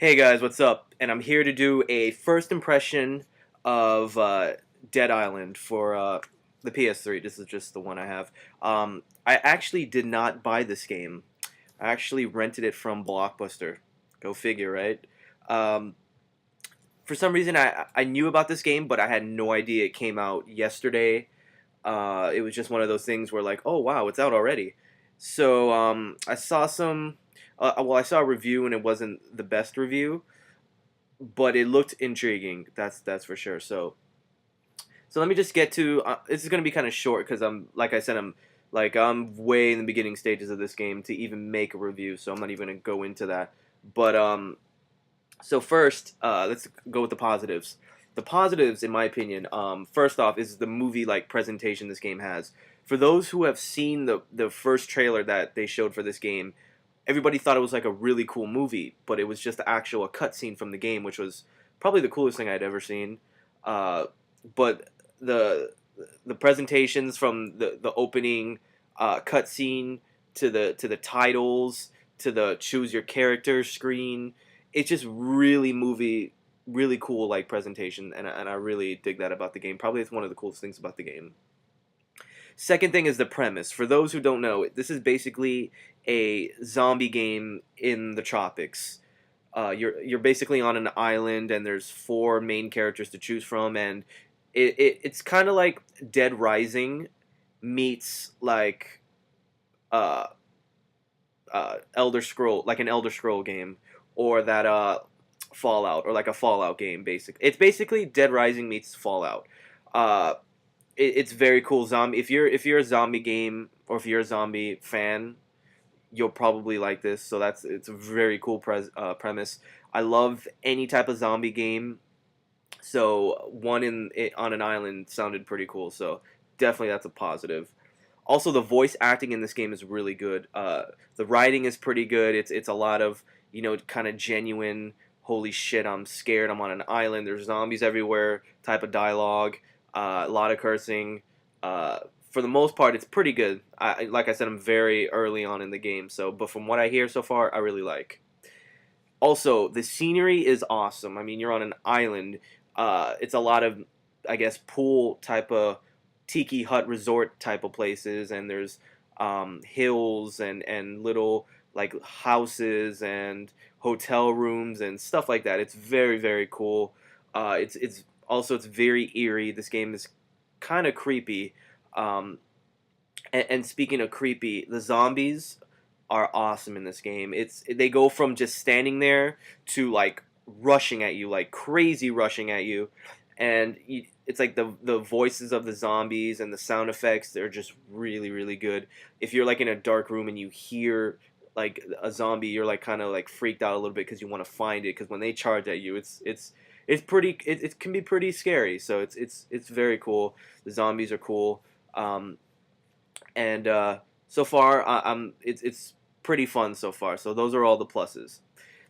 Hey guys, what's up? And I'm here to do a first impression of Dead Island for the PS3. This is just the one I have. I actually did not buy this game. I actually rented it from Blockbuster. Go figure, right? Um, for some reason, I knew about this game, but I had no idea it came out yesterday. It was just one of those things where like, oh wow, it's out already. So I saw some. I saw a review and it wasn't the best review, but it looked intriguing. That's for sure. So let me just get to. This is gonna be kind of short because like I said, I'm way in the beginning stages of this game to even make a review. So I'm not even gonna go into that. But so first, let's go with the positives. The positives, in my opinion, first off, is the movie like presentation this game has. For those who have seen the first trailer that they showed for this game, everybody thought it was like a really cool movie, but it was just the actual cutscene from the game, which was probably the coolest thing I'd ever seen. But the the presentations from the opening cutscene to the titles to the choose your character screen, it's just really cool like presentation, and I really dig that about the game. Probably it's one of the coolest things about the game. Second thing is the premise. For those who don't know, this is basically a zombie game in the tropics. You're basically on an island, and there's four main characters to choose from, and it's kind of like Dead Rising meets like uh, Elder Scroll, like an Elder Scroll game, or that Fallout, or like a Fallout game. It's basically Dead Rising meets Fallout. Uh, it's very cool zombie. If you're a zombie game, or if you're a zombie fan, you'll probably like this. So it's a very cool premise. I love any type of zombie game. So one on an island sounded pretty cool. So definitely that's a positive. Also, the voice acting in this game is really good. The writing is pretty good. It's a lot of kind of genuine. Holy shit! I'm scared. I'm on an island. There's zombies everywhere. Type of dialogue. A lot of cursing. For the most part, it's pretty good. Like I said, I'm very early on in the game. But from what I hear so far, I really like. Also, the scenery is awesome. I mean, you're on an island. It's a lot of, I guess, pool type of tiki hut resort type of places, and there's hills and little like houses and hotel rooms and stuff like that. It's very cool. It's very eerie. This game is kind of creepy. Um, and speaking of creepy, the zombies are awesome in this game. They go from just standing there to like rushing at you, like crazy rushing at you, and it's like the voices of the zombies and the sound effects. They're just really good. If you're like in a dark room and you hear like a zombie, you're like kind of like freaked out a little bit because you want to find it. Because when they charge at you, it can be pretty scary. So it's very cool. The zombies are cool. And so far it's pretty fun so far. So those are all the pluses.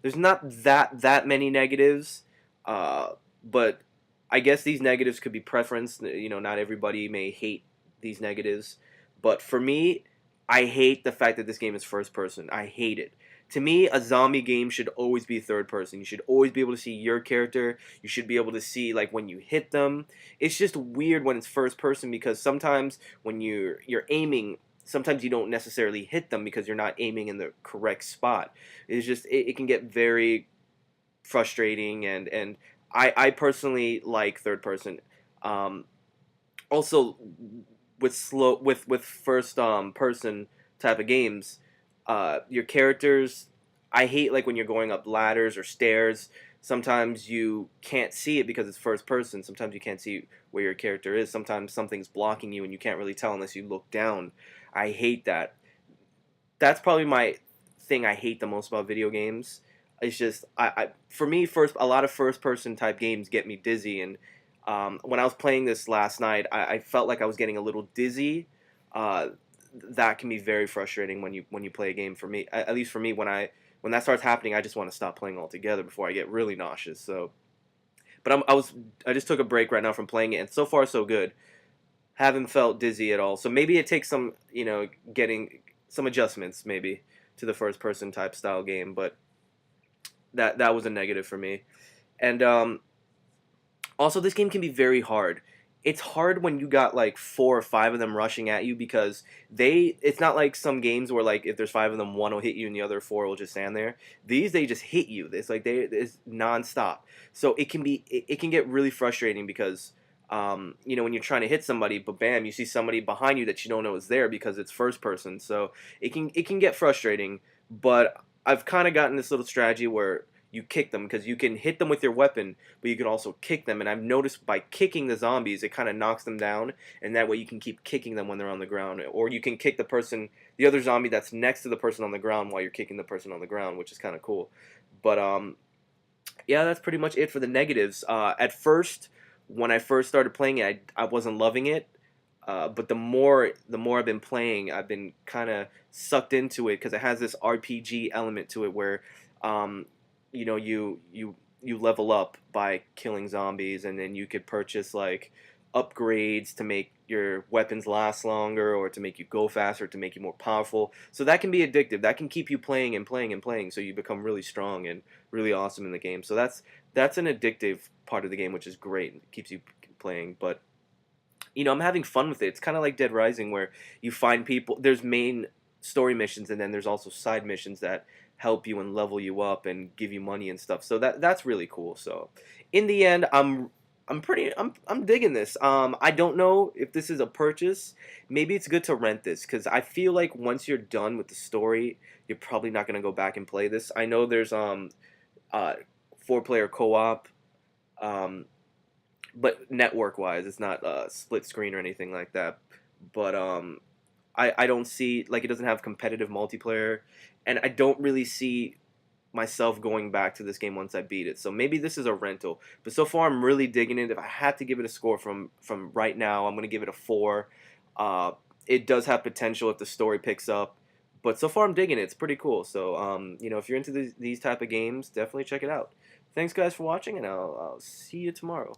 There's not that many negatives, but I guess these negatives could be preference. Not everybody may hate these negatives, but for me, I hate the fact that this game is first person. I hate it. To me, a zombie game should always be third person. You should always be able to see your character. You should be able to see like when you hit them. It's just weird when it's first person because sometimes when you're aiming, sometimes you don't necessarily hit them because you're not aiming in the correct spot. It can get very frustrating, and I personally like third person. Um, Also, with first person type of games, your characters, I hate like when you're going up ladders or stairs. Sometimes you can't see it because it's first person. Sometimes you can't see where your character is. Sometimes something's blocking you and you can't really tell unless you look down. I hate that. That's probably my thing I hate the most about video games. It's just for me, first a lot of first person type games get me dizzy, and when I was playing this last night, I felt like I was getting a little dizzy. Uh, that can be very frustrating when you play a game. For me, at least for me, when that starts happening, I just want to stop playing altogether before I get really nauseous. So, but I just took a break right now from playing it, and so far so good. Haven't felt dizzy at all. So maybe it takes some getting some adjustments maybe to the first person type style game, but that was a negative for me. And also, this game can be very hard. It's hard when you got like 4 or 5 of them rushing at you because they. It's not like some games where like if there's 5 of them, one will hit you and the other 4 will just stand there. These they just hit you. It's like it's nonstop. So it can get really frustrating because when you're trying to hit somebody, but bam, you see somebody behind you that you don't know is there because it's first person. So it can get frustrating. But I've kind of gotten this little strategy where you kick them because you can hit them with your weapon, but you can also kick them. And I've noticed by kicking the zombies, it kind of knocks them down, and that way you can keep kicking them when they're on the ground, or you can kick the other zombie that's next to the person on the ground while you're kicking the person on the ground, which is kind of cool. But yeah, that's pretty much it for the negatives. At first, when I first started playing it, I wasn't loving it. But the more I've been playing, I've been kind of sucked into it because it has this RPG element to it where, um, you level up by killing zombies, and then you could purchase like upgrades to make your weapons last longer, or to make you go faster, to make you more powerful. So that can be addictive. That can keep you playing and playing and playing, so you become really strong and really awesome in the game. So that's an addictive part of the game, which is great. It keeps you playing, but I'm having fun with it. It's kind of like Dead Rising, where you find people. There's main story missions, and then there's also side missions that help you and level you up and give you money and stuff. So that's really cool. So in the end, I'm digging this. I don't know if this is a purchase. Maybe it's good to rent this because I feel like once you're done with the story, you're probably not gonna go back and play this. I know there's uh 4-player co-op. Um, but network wise, it's not split screen or anything like that. But I don't see, like, it doesn't have competitive multiplayer, and I don't really see myself going back to this game once I beat it. So maybe this is a rental. But so far, I'm really digging it. If I had to give it a score from right now, I'm gonna give it a 4. Uh, it does have potential if the story picks up. But so far, I'm digging it. It's pretty cool. So, if you're into these type of games, definitely check it out. Thanks, guys, for watching, and I'll see you tomorrow.